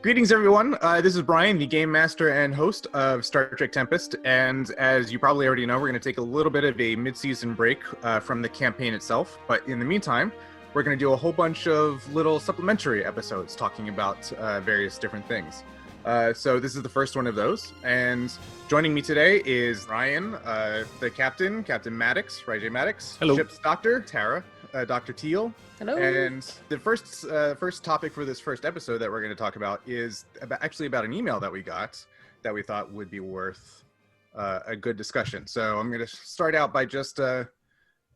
Greetings, everyone. This is Brian, the game master and host of Star Trek Tempest. And as you probably already know, we're going to take a little bit of a mid-season break from the campaign itself. But in the meantime, we're going to do a whole bunch of little supplementary episodes talking about various different things. So this is the first one of those. And joining me today is Ryan, the captain, Captain Maddox, J. Maddox. Hello. Ship's doctor, Tara, Dr. Teal. Hello. And the first topic for this first episode that we're going to talk about is about an email that we got that we thought would be worth a good discussion. So I'm going to start out by just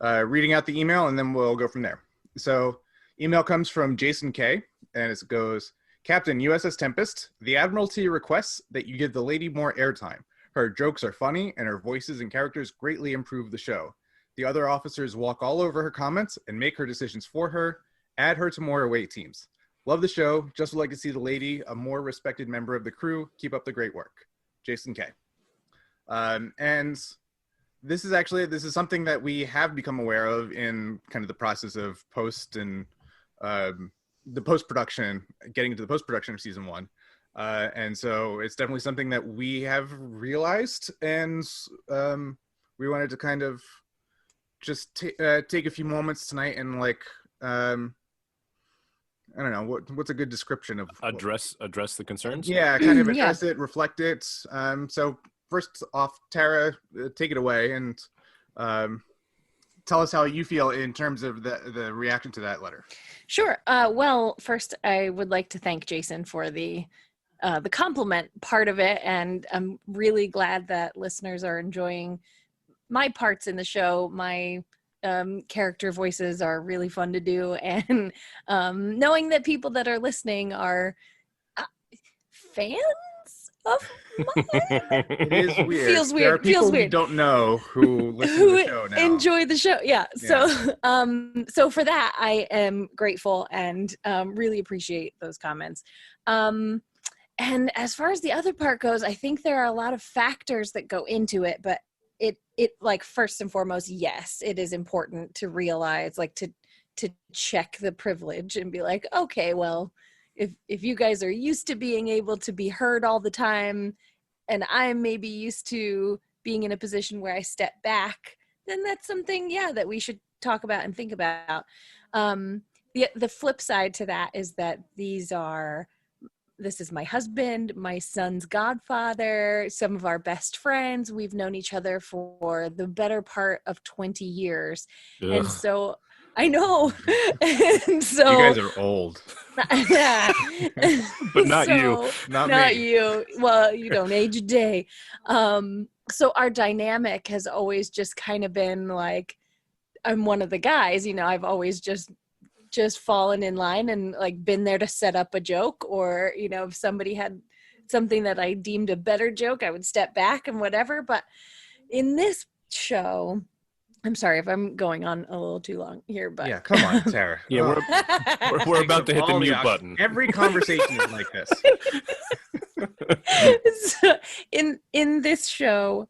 reading out the email, and then we'll go from there. So email comes from Jason K, and it goes, Captain USS Tempest, the Admiralty requests that you give the lady more airtime. Her jokes are funny, and her voices and characters greatly improve the show. The other officers walk all over her comments and make her decisions for her. Add her to more away teams. Love the show. Just would like to see the lady a more respected member of the crew. Keep up the great work. Jason K. And this is something that we have become aware of in kind of the process of post and the post-production, getting into the post-production of season 1. And so it's definitely something that we have realized, and we wanted to kind of just take a few moments tonight and I don't know, what's a good description of address the concerns. Yeah, kind of address it, reflect it. So first off, Tara, take it away and tell us how you feel in terms of the reaction to that letter. Sure. Well, first I would like to thank Jason for the compliment part of it, and I'm really glad that listeners are enjoying my parts in the show. My character voices are really fun to do, and knowing that people that are listening are fans of mine. It is weird. Feels weird. There are people Feels we weird. don't know who listen to the show now. Enjoy the show. Yeah. So for that, I am grateful and really appreciate those comments. And as far as the other part goes, I think there are a lot of factors that go into it, but it like first and foremost, yes, it is important to realize, like to check the privilege and be like, okay, well, if you guys are used to being able to be heard all the time, and I'm maybe used to being in a position where I step back, then that's something, that we should talk about and think about. The flip side to that is that this is my husband, my son's godfather, some of our best friends. We've known each other for the better part of 20 years. Ugh. And so I know. And so you guys are old. Yeah. But not you. Not me. You. Well, you don't age a day. So our dynamic has always just kind of been like, I'm one of the guys, I've always just fallen in line and like been there to set up a joke, or if somebody had something that I deemed a better joke, I would step back and whatever. But in this show, I'm sorry if I'm going on a little too long here, but yeah, come on, Tara. Yeah, we're about to hit the mute button. Every conversation is like this. So in this show,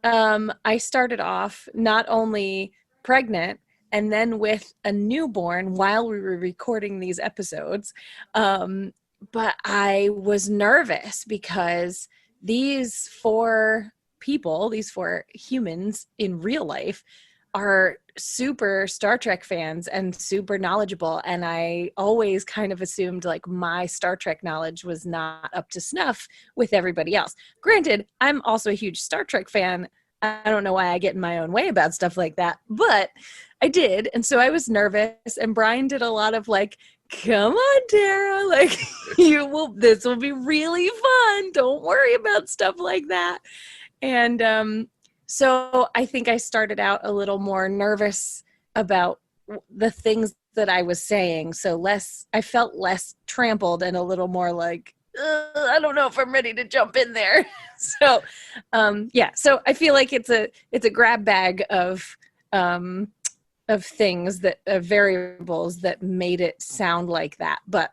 I started off not only pregnant and then with a newborn while we were recording these episodes. But I was nervous because these four humans in real life are super Star Trek fans and super knowledgeable. And I always kind of assumed like my Star Trek knowledge was not up to snuff with everybody else. Granted, I'm also a huge Star Trek fan. I don't know why I get in my own way about stuff like that, but I did. And so I was nervous, and Brian did a lot of like, come on, Tara, like this will be really fun. Don't worry about stuff like that. And so I think I started out a little more nervous about the things that I was saying. So I felt less trampled and a little more like, I don't know if I'm ready to jump in there. So, so I feel like it's a grab bag of things of variables that made it sound like that. But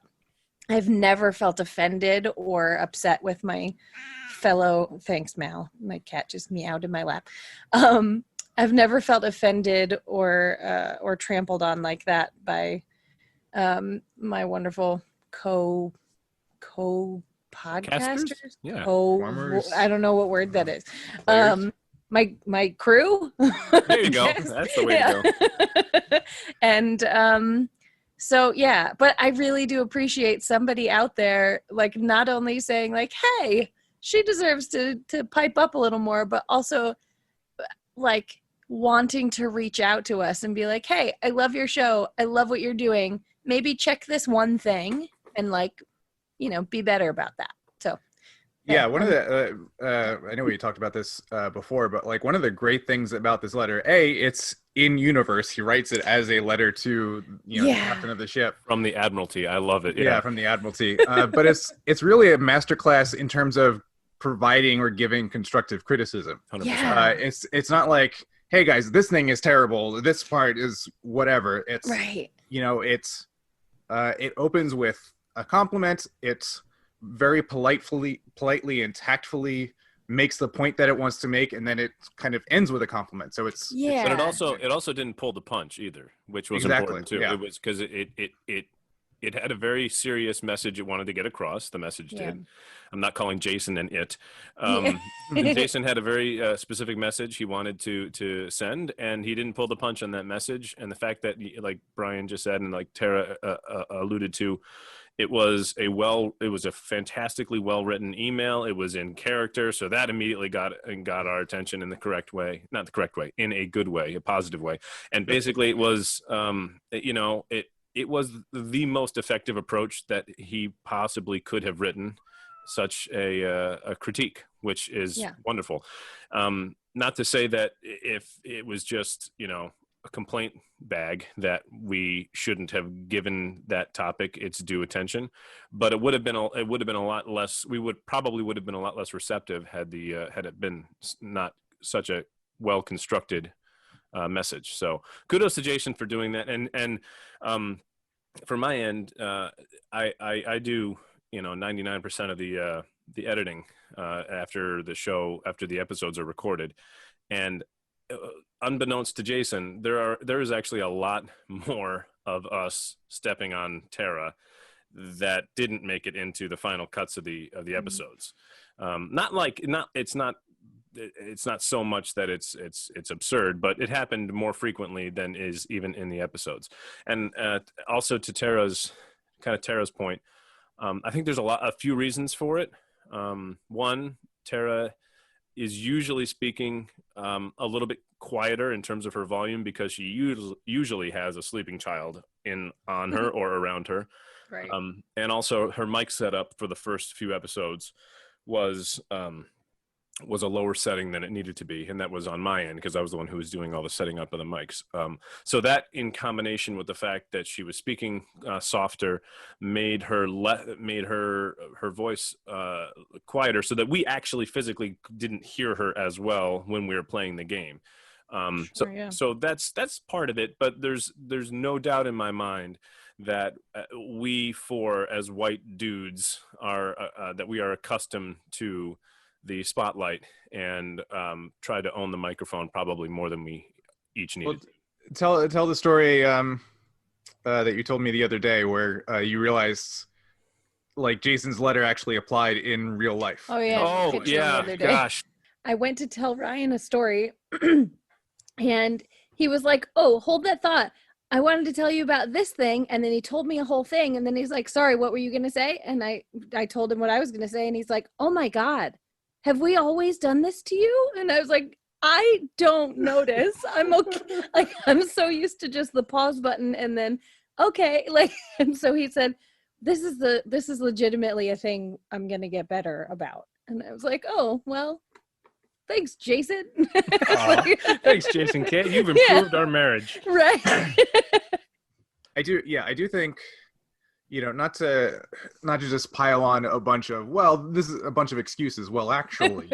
I've never felt offended or upset with my fellow. Thanks, Mal. My cat just meowed in my lap. I've never felt offended or trampled on like that by my wonderful co-podcasters, Yeah. Performers. I don't know what word that is. Players. My crew. There you go. That's the way to go. And so yeah, but I really do appreciate somebody out there like not only saying like, hey, she deserves to pipe up a little more, but also like wanting to reach out to us and be like, hey, I love your show. I love what you're doing. Maybe check this one thing and like, be better about that. So yeah, one of the I know we talked about this before, but like one of the great things about this letter, it's in universe. He writes it as a letter to the captain of the ship from the Admiralty. I love it. Yeah, from the Admiralty. But it's really a masterclass in terms of providing or giving constructive criticism. 100%. Yeah. It's not like, hey guys, this thing is terrible. This part is whatever. It's right. It opens with a compliment. It's very politely and tactfully makes the point that it wants to make, and then it kind of ends with a compliment. So it's but it also didn't pull the punch either, which was important too. Yeah. It was because it had a very serious message it wanted to get across. The message did. I'm not calling Jason an it. Jason had a very specific message he wanted to send, and he didn't pull the punch on that message. And the fact that, like Brian just said, and like Tara alluded to, it was a fantastically well-written email. It was in character, so that immediately got our attention in the correct way. Not the correct way, in a good way, a positive way. And basically it was, it was the most effective approach that he possibly could have written such a critique, which is wonderful. Not to say that if it was just, a complaint bag, that we shouldn't have given that topic its due attention, but it would have been a lot less. We would have been a lot less receptive had it been not such a well constructed message. So kudos to Jason for doing that. And from my end, I do 99% of the editing after the episodes are recorded, and unbeknownst to Jason, there is actually a lot more of us stepping on Tara that didn't make it into the final cuts of the episodes. It's not so much that it's absurd, but it happened more frequently than is even in the episodes. And also to Tara's point, I think there's a few reasons for it. One, Tara is usually speaking a little bit quieter in terms of her volume because she usually has a sleeping child on her or around her. Right. And also her mic setup for the first few episodes was a lower setting than it needed to be, and that was on my end because I was the one who was doing all the setting up of the mics. So that, in combination with the fact that she was speaking softer, made her voice quieter, so that we actually physically didn't hear her as well when we were playing the game. So that's part of it, but there's no doubt in my mind that we four as white dudes that we are accustomed to the spotlight and try to own the microphone probably more than we each needed. Well, tell the story that you told me the other day where you realized like Jason's letter actually applied in real life. Oh yeah. Oh yeah. Gosh. I went to tell Ryan a story and he was like, oh, hold that thought. I wanted to tell you about this thing. And then he told me a whole thing. And then he's like, sorry, what were you going to say? And I told him what I was going to say. And he's like, oh my God, have we always done this to you? And I was like, I don't notice. I'm okay. Like, I'm so used to just the pause button and then, okay. Like, and so he said, this is legitimately a thing I'm going to get better about. And I was like, oh, well, thanks, Jason. Thanks, Jason K. You've improved our marriage. Right. I do think, not to just pile on a bunch of, this is a bunch of excuses. Well, actually,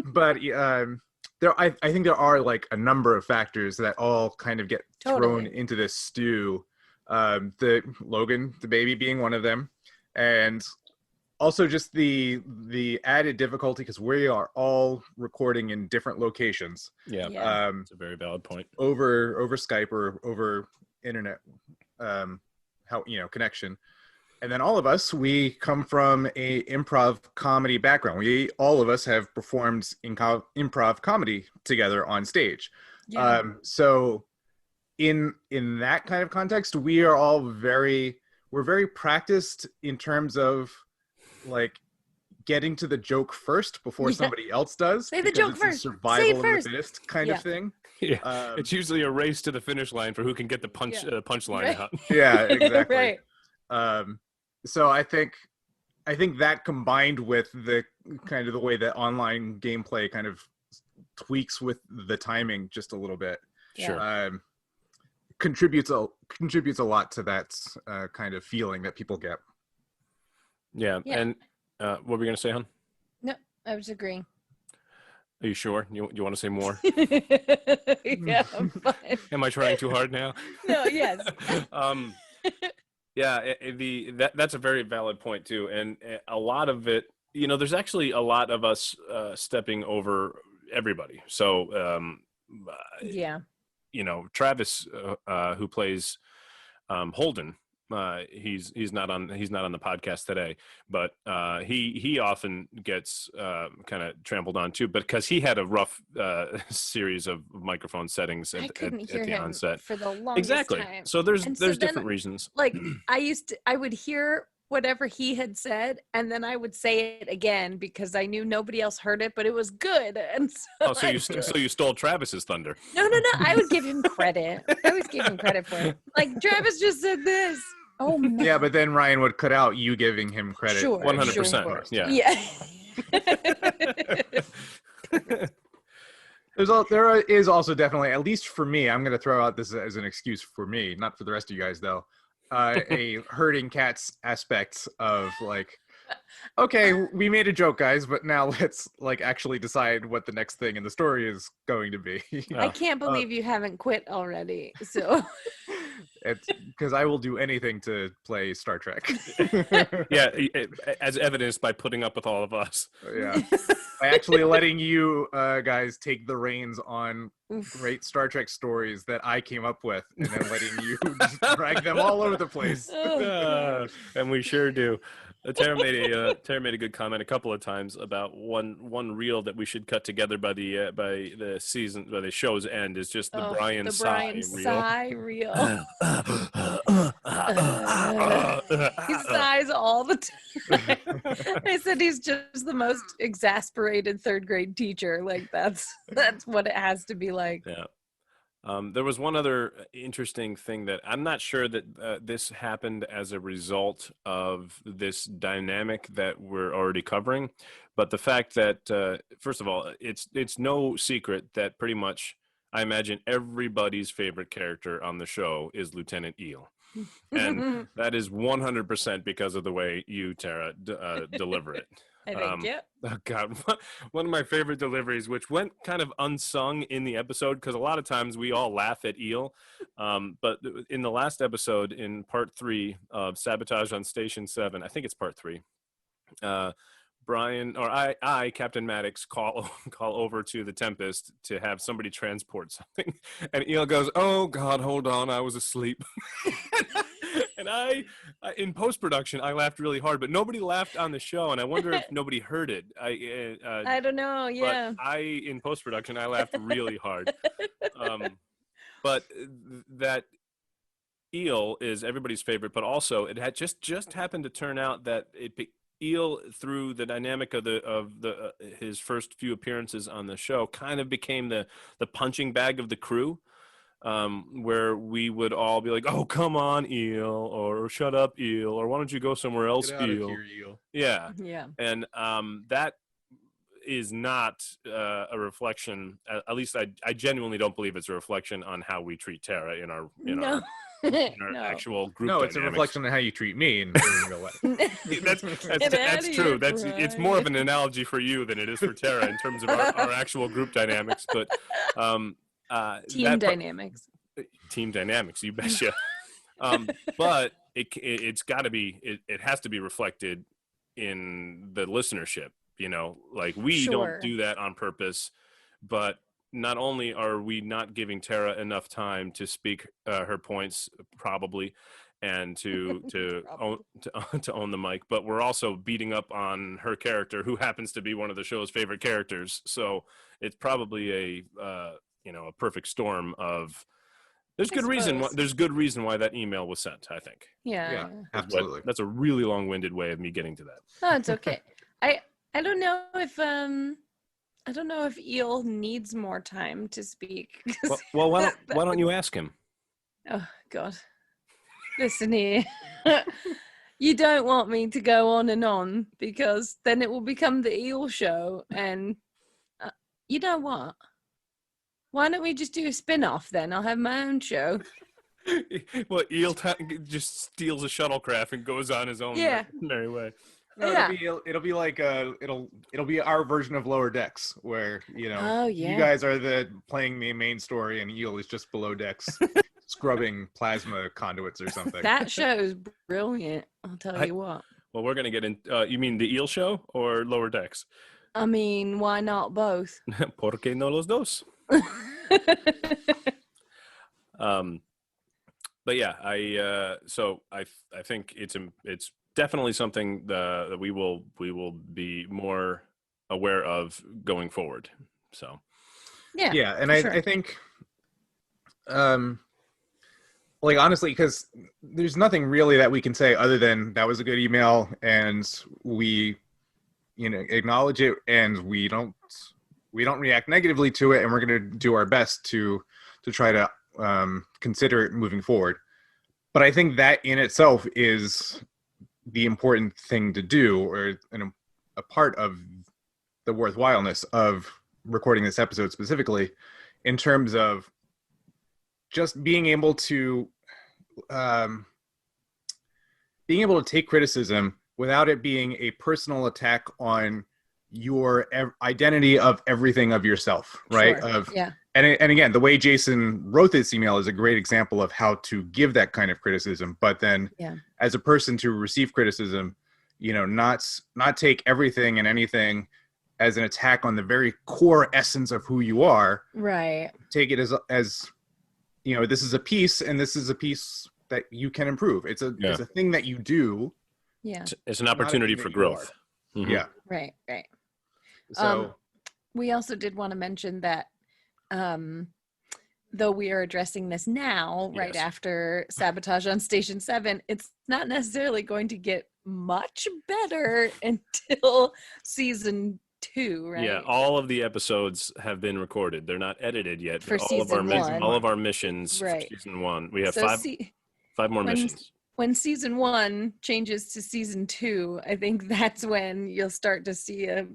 but I think there are like a number of factors that all kind of get thrown into this stew. The Logan, the baby being one of them, and also just the added difficulty because we are all recording in different locations. Yeah. It's a very valid point. Over Skype or over internet, connection. And then all of us, we come from a improv comedy background. We all of us have performed in improv comedy together on stage. Yeah. So in that kind of context, we're very practiced in terms of like getting to the joke first before somebody else does. Say the because joke it's first. a survival Say it of first. the fittest kind of thing. Yeah, it's usually a race to the finish line for who can get the punchline Right. out. Yeah, exactly. Right. So I think that combined with the kind of the way that online gameplay kind of tweaks with the timing just a little bit, Sure. contributes a lot to that kind of feeling that people get. Yeah. And what were we gonna say, hon? No, I was agreeing. Are you sure? You want to say more? Yeah, I'm fine. Am I trying too hard now? No, yes. Yeah, that's a very valid point too, and a lot of it, there's actually a lot of us stepping over everybody. So, Yeah. Travis, who plays Holden, he's not on the podcast today, but he often gets kind of trampled on too, but because he had a rough series of microphone settings I couldn't at hear the him onset. for the longest Exactly. time. So there's And so different then, reasons. Like I would hear whatever he had said, and then I would say it again because I knew nobody else heard it, but it was good. And so, So you stole Travis's thunder. No. I would give him credit. I always give him credit for it. Like Travis just said this. Oh man. Yeah, but then Ryan would cut out you giving him credit. Sure, 100%. sure. Yeah. There is also definitely, at least for me, I'm going to throw out this as an excuse for me, not for the rest of you guys though, a herding cats aspect of like, okay, we made a joke, guys, but now let's like actually decide what the next thing in the story is going to be. I can't believe you haven't quit already. So it's because I will do anything to play Star Trek. Yeah, as evidenced by putting up with all of us. Yeah, by actually letting you guys take the reins on great Star Trek stories that I came up with, and then letting you just drag them all over the place. And we sure do. Tara made a good comment a couple of times about one reel that we should cut together by the show's end is just the Brian sigh reel. He sighs all the time. I said he's just the most exasperated third grade teacher. Like that's what it has to be like. Yeah. There was one other interesting thing that I'm not sure that this happened as a result of this dynamic that we're already covering, but the fact that first of all, it's no secret that pretty much I imagine everybody's favorite character on the show is Lieutenant Eel. And that is 100% because of the way you, Tara, deliver it. I think, yeah. Oh God, one of my favorite deliveries, which went kind of unsung in the episode, because a lot of times we all laugh at Eel. But in the last episode, in part 3 of Sabotage on Station 7, I think it's part 3, Brian or I, Captain Maddox, call over to the Tempest to have somebody transport something, and Eel goes, "Oh God, hold on, I was asleep." And I in post-production, I laughed really hard, but nobody laughed on the show, and I wonder if nobody heard it. I don't know. Yeah. But in post-production, I laughed really hard. But that Eel is everybody's favorite, but also it had just happened to turn out that Eel, through the dynamic of his first few appearances on the show, kind of became the punching bag of the crew. Where we would all be like, "Oh, come on, Eel," or "Shut up, Eel," or "Why don't you go somewhere else, Get out Eel?" of here, Eel. Yeah. And that is not a reflection. At least I genuinely don't believe it's a reflection on how we treat Tara in our No. actual group. No, it's dynamics. a reflection on how you treat me in real life. That's true. It's more of an analogy for you than it is for Tara in terms of our actual group dynamics. But team dynamics. Team dynamics, you betcha. But it's got to be. It has to be reflected in the listenership. Like we don't do that on purpose, but not only are we not giving Tara enough time to speak her points, probably, and to own the mic, but we're also beating up on her character, who happens to be one of the show's favorite characters. So it's probably a perfect storm of. There's good reason why that email was sent, I think. Yeah. Absolutely. That's a really long-winded way of me getting to that. Oh, it's okay. I don't know if Eel needs more time to speak. Well, why don't you ask him? Oh God. Listen here. You don't want me to go on and on, because then it will become the Eel show, and you know what? Why don't we just do a spin-off then? I'll have my own show. Well, Eel just steals a shuttlecraft and goes on his own merry way. No, it'll be like it'll be our version of Lower Decks, where you guys are playing the main story and Eel is just below decks scrubbing plasma conduits or something. That show's brilliant, I'll tell you what. Well, we're gonna get in. You mean the Eel show or Lower Decks? I mean, why not both? ¿Por qué no los dos? But yeah, I think it's definitely something that we will be more aware of going forward. So yeah, and I think like honestly, because there's nothing really that we can say other than that was a good email, and we acknowledge it, and we don't react negatively to it, and we're going to do our best to try to consider it moving forward. But I think that in itself is the important thing to do, or a part of the worthwhileness of recording this episode specifically, in terms of just being able to take criticism without it being a personal attack on your identity of everything of yourself, right? Sure. And again, the way Jason wrote this email is a great example of how to give that kind of criticism. But then, as a person to receive criticism, not take everything and anything as an attack on the very core essence of who you are. Right. Take it as this is a piece, and this is a piece that you can improve. It's a thing that you do. Yeah. It's an opportunity for growth. Mm-hmm. Yeah. Right. So we also did want to mention that though we are addressing this now, right after Sabotage on Station 7, it's not necessarily going to get much better until season 2, right? Yeah, all of the episodes have been recorded. They're not edited yet. For all season 1. All of our missions for season 1. We have five more missions. When season 1 changes to season 2, I think that's when you'll start to see a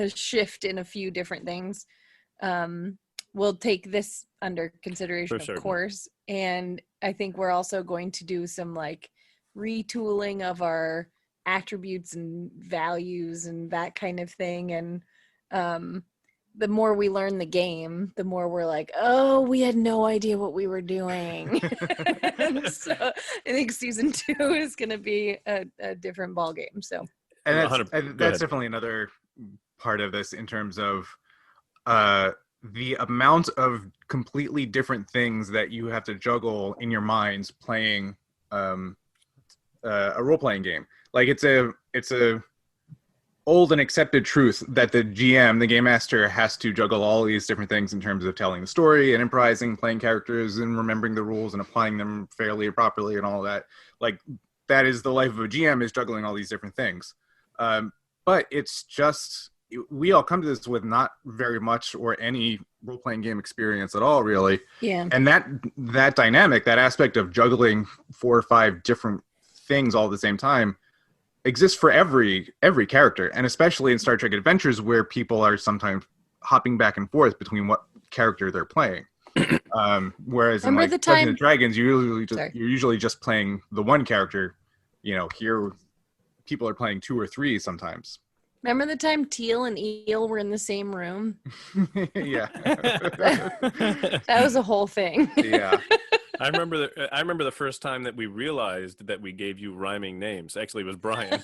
shift in a few different things. We'll take this under consideration, of course. And I think we're also going to do some retooling of our attributes and values and that kind of thing. And the more we learn the game, the more we're like, oh, we had no idea what we were doing. So I think season 2 is going to be a different ballgame. So, and that's definitely another part of this in terms of the amount of completely different things that you have to juggle in your minds playing a role-playing game. Like it's a old and accepted truth that the GM, the game master, has to juggle all these different things in terms of telling the story and improvising, playing characters, and remembering the rules and applying them fairly or properly and all that. Like that is the life of a GM, is juggling all these different things. But it's just, we all come to this with not very much or any role-playing game experience at all, really. Yeah. And that dynamic, that aspect of juggling 4 or 5 different things all at the same time exists for every character, and especially in Star Trek Adventures, where people are sometimes hopping back and forth between what character they're playing. Whereas in Dungeons and Dragons, you're usually just playing the one character. Here people are playing 2 or 3 sometimes. Remember the time Teal and Eel were in the same room? Yeah. That was a whole thing. Yeah. I remember the first time that we realized that we gave you rhyming names. Actually, it was Brian.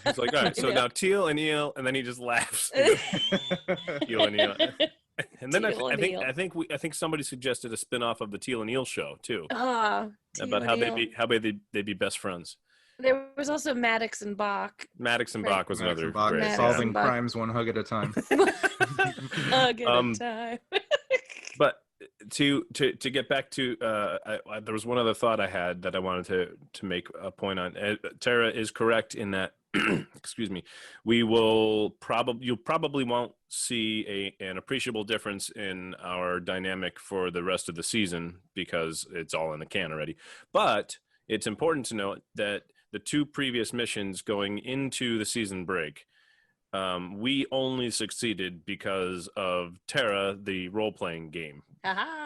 He's like, all right, so now Teal and Eel, and then he just laughs. Teal and Eel. And then Teal and Eel. I think somebody suggested a spin-off of the Teal and Eel show too, Teal about how and Eel. they'd be best friends. There was also Maddox and Bach. Maddox and Right. Bach was Maddox another and Bach, great. Maddox solving and Bach. crimes one hug at a time. Hug at a time. But to get back to there was one other thought I had that I wanted to make a point on. Tara is correct in that excuse me, you'll probably won't see an appreciable difference in our dynamic for the rest of the season because it's all in the can already. But it's important to note that the 2 previous missions going into the season break, we only succeeded because of Tara, the role-playing game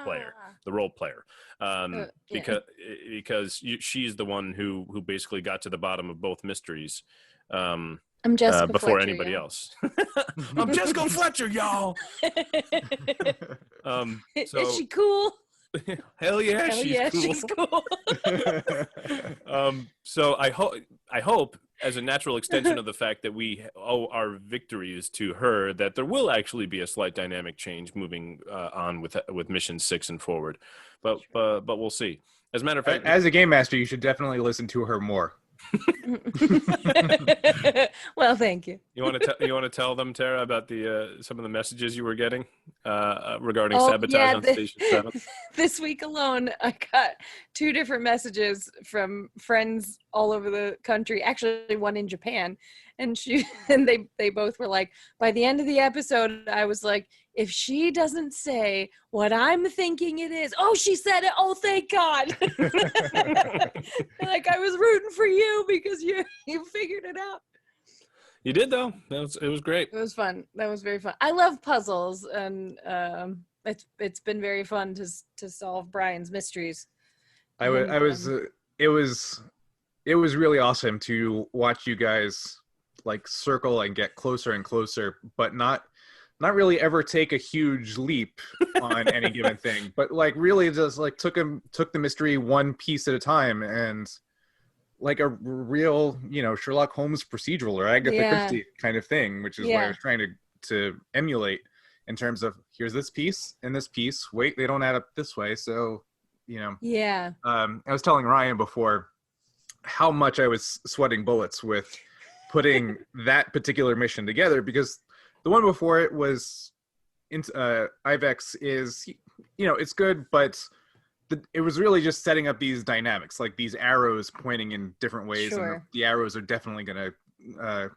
player, the role player, because she's the one who basically got to the bottom of both mysteries I'm Jessica before Fletcher, anybody y'all. else. I'm Jessica Fletcher, y'all. So, Is she cool? hell yeah, She's cool. So I hope, as a natural extension of the fact that we owe our victories to her, that there will actually be a slight dynamic change moving on with mission 6 and forward. But we'll see. As a matter of fact, as a game master, you should definitely listen to her more. Well, thank you. You want to tell them, Tara, about the some of the messages you were getting regarding sabotage on Station 7? This week alone, I got 2 different messages from friends all over the country. Actually, one in Japan, and they both were like, by the end of the episode, I was like, if she doesn't say what I'm thinking it is, oh, she said it. Oh, thank God. Like, I was rooting for you because you figured it out. You did, though. It was great. It was fun. That was very fun. I love puzzles, and it's been very fun to solve Brian's mysteries. It was really awesome to watch you guys like circle and get closer and closer, but not really ever take a huge leap on any given thing, but like really just like took the mystery one piece at a time, and like a real, Sherlock Holmes procedural or Agatha Christie kind of thing, which is what I was trying to emulate in terms of, here's this piece and this piece. Wait, they don't add up this way. So, Yeah. I was telling Ryan before how much I was sweating bullets with putting that particular mission together, because the one before it was IVEX is, it's good, but it was really just setting up these dynamics, like these arrows pointing in different ways. Sure. And the arrows are definitely going to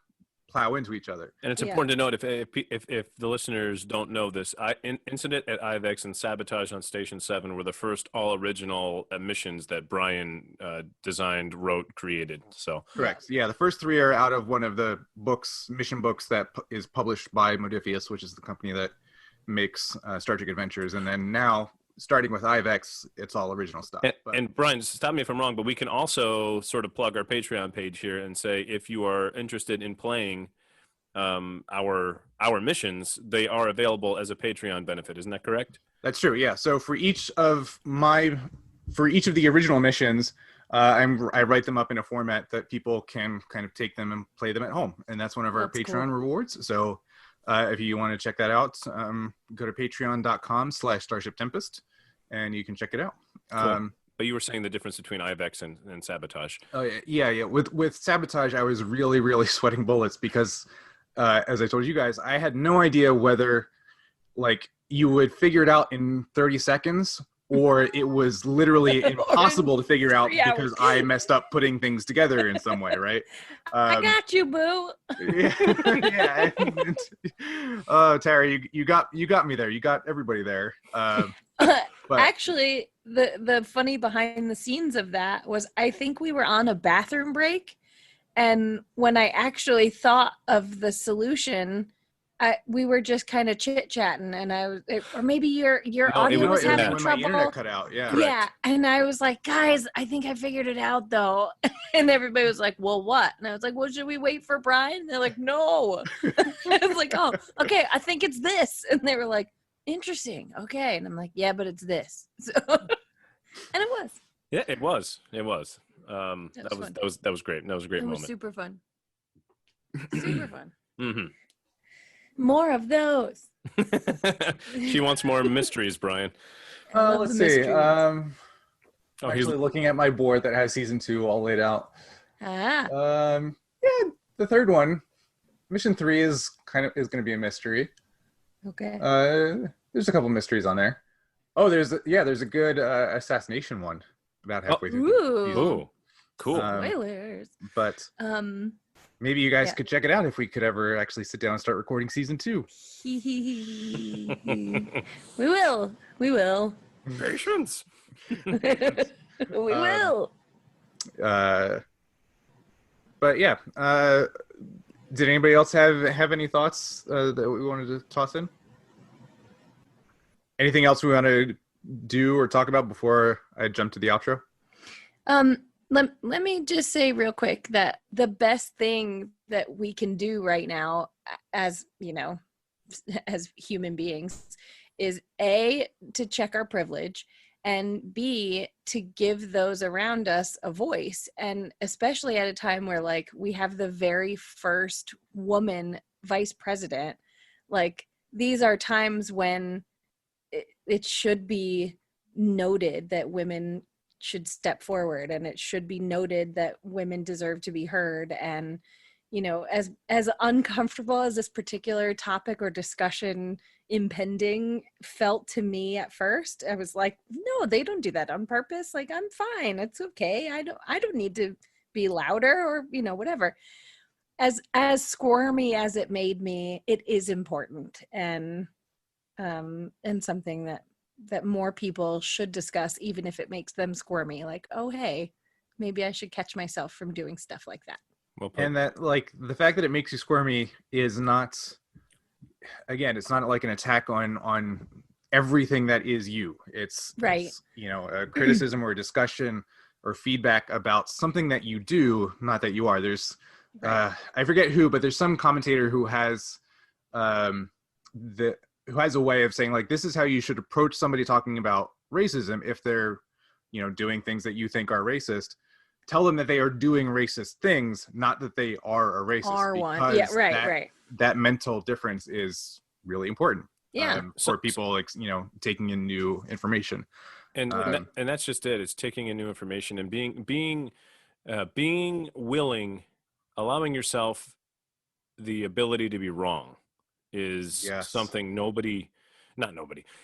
plow into each other. And it's important to note, if the listeners don't know this, Incident at IVEX and Sabotage on Station 7 were the first all original missions that Brian designed, wrote, created. So correct. Yeah, the first 3 are out of one of the mission books that is published by Modiphius, which is the company that makes Star Trek Adventures. And then now, starting with IVEX, it's all original stuff. And Brian, stop me if I'm wrong, but we can also sort of plug our Patreon page here and say, if you are interested in playing our missions, they are available as a Patreon benefit. Isn't that correct? That's true. Yeah. So for each of the original missions, I write them up in a format that people can kind of take them and play them at home, and that's one of our Patreon rewards. So if you want to check that out, go to patreon.com/Starship Tempest, and you can check it out. Cool. But you were saying the difference between IVEX and Sabotage. Oh yeah. With Sabotage, I was really, really sweating bullets because, as I told you guys, I had no idea whether like you would figure it out in 30 seconds or it was literally impossible to figure out because I messed up putting things together in some way, right? I got you, boo. Yeah. Oh, Tara, you got me there. You got everybody there. But actually, the funny behind the scenes of that was, I think we were on a bathroom break, and when I actually thought of the solution, we were just kind of chit-chatting, and or maybe your audio was having trouble. My internet cut out. Yeah. Yeah, and I was like, guys, I think I figured it out though. And everybody was like, well, what? And I was like, well, should we wait for Brian? And they're like, no. I was like, oh, okay, I think it's this. And they were like, interesting. Okay. And I'm like, yeah, but it's this. So, and it was. Yeah, it was. That was great. That was a great moment. It was super fun. Super fun. Mm-hmm. More of those. She wants more mysteries, Brian. Love Let's the see. mysteries. Oh, Actually looking at my board that has season 2 all laid out. Ah, Yeah, the third one, mission 3 is going to be a mystery. okay. There's a couple mysteries on there. Oh, there's a good assassination one about halfway through the season. Ooh, cool. Spoilers. But Um, maybe you guys Yeah. could check it out if we could ever actually sit down and start recording season 2. we will. We will. Patience. We will. But yeah, did anybody else have any thoughts that we wanted to toss in? Anything else we want to do or talk about before I jump to the outro? Let me just say real quick that the best thing that we can do right now, as you know, as human beings, is A, to check our privilege, and B, to give those around us a voice. And especially at a time where like we have the very first woman vice president, like these are times when it should be noted that women should step forward, and it should be noted that women deserve to be heard. And you know, as uncomfortable as this particular topic or discussion impending felt to me at first, I was like, no, they don't do that on purpose. Like, I'm fine, it's okay. I don't need to be louder, or you know, whatever. As squirmy as it made me, it is important, and something that more people should discuss, even if it makes them squirmy. Like, oh hey, maybe I should catch myself from doing stuff like that. Well put. And that, like, the fact that it makes you squirmy is not, again, it's not like an attack on everything that is you. It's Right. It's, you know, a criticism or a discussion or feedback about something that you do, not that you are. There's Right. I forget who, but there's some commentator who has who has a way of saying, like, this is how you should approach somebody talking about racism if they're, you know, doing things that you think are racist. Tell them that they are doing racist things, not that they are a racist. Are one. Because Yeah, right. that mental difference is really important. Yeah. For people, like, you know, taking in new information. And and that's just it. It's taking in new information and being willing, allowing yourself the ability to be wrong is Yes. something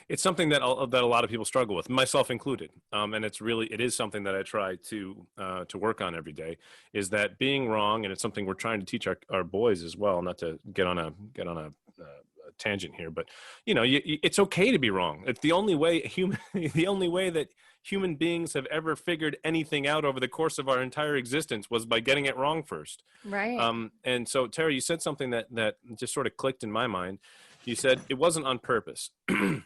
it's something that a lot of people struggle with, myself included. And it is something that I try to work on every day, is that being wrong. And it's something we're trying to teach our boys as well, not to get on a tangent here, but you know, it's okay to be wrong. It's the only way that human beings have ever figured anything out over the course of our entire existence was by getting it wrong first. Right. And so, Tara, you said something that just sort of clicked in my mind. You said it wasn't on purpose. And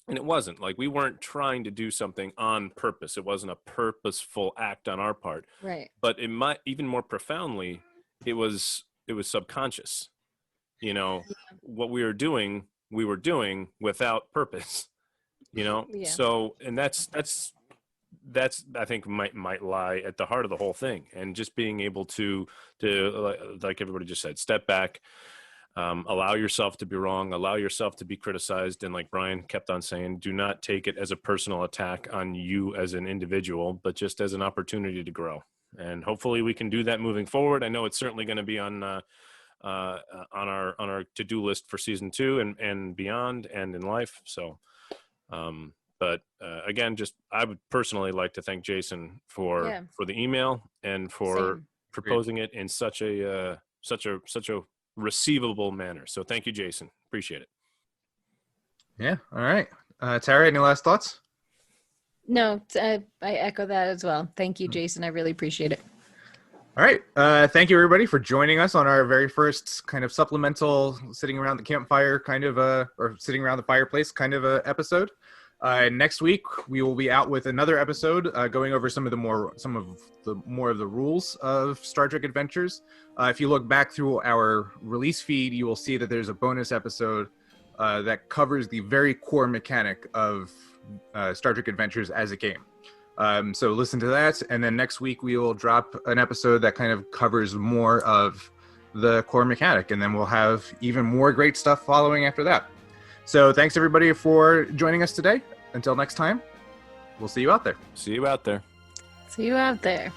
it wasn't. Like, we weren't trying to do something on purpose. It wasn't a purposeful act on our part. Right. But it might, even more profoundly, it was subconscious. You know, what we were doing without purpose. You know, Yeah. so, and that's I think might lie at the heart of the whole thing. And just being able to like everybody just said, step back, allow yourself to be wrong, allow yourself to be criticized. And like Brian kept on saying, do not take it as a personal attack on you as an individual, but just as an opportunity to grow. And hopefully we can do that moving forward. I know it's certainly going to be on our to-do list for season 2 and beyond and in life. So, but again, just I would personally like to thank Jason for the email and for proposing it in such a receivable manner. So thank you, Jason. Appreciate it. Yeah. All right. Tara, any last thoughts? No, I echo that as well. Thank you, Jason. I really appreciate it. All right. Thank you, everybody, for joining us on our very first kind of supplemental sitting around the campfire kind of or sitting around the fireplace kind of episode. Next week, we will be out with another episode going over some of the more of the rules of Star Trek Adventures. If you look back through our release feed, you will see that there's a bonus episode that covers the very core mechanic of Star Trek Adventures as a game. So listen to that, and then next week we will drop an episode that kind of covers more of the core mechanic, and then we'll have even more great stuff following after that. So thanks everybody for joining us today. Until next time, we'll see you out there. See you out there. See you out there.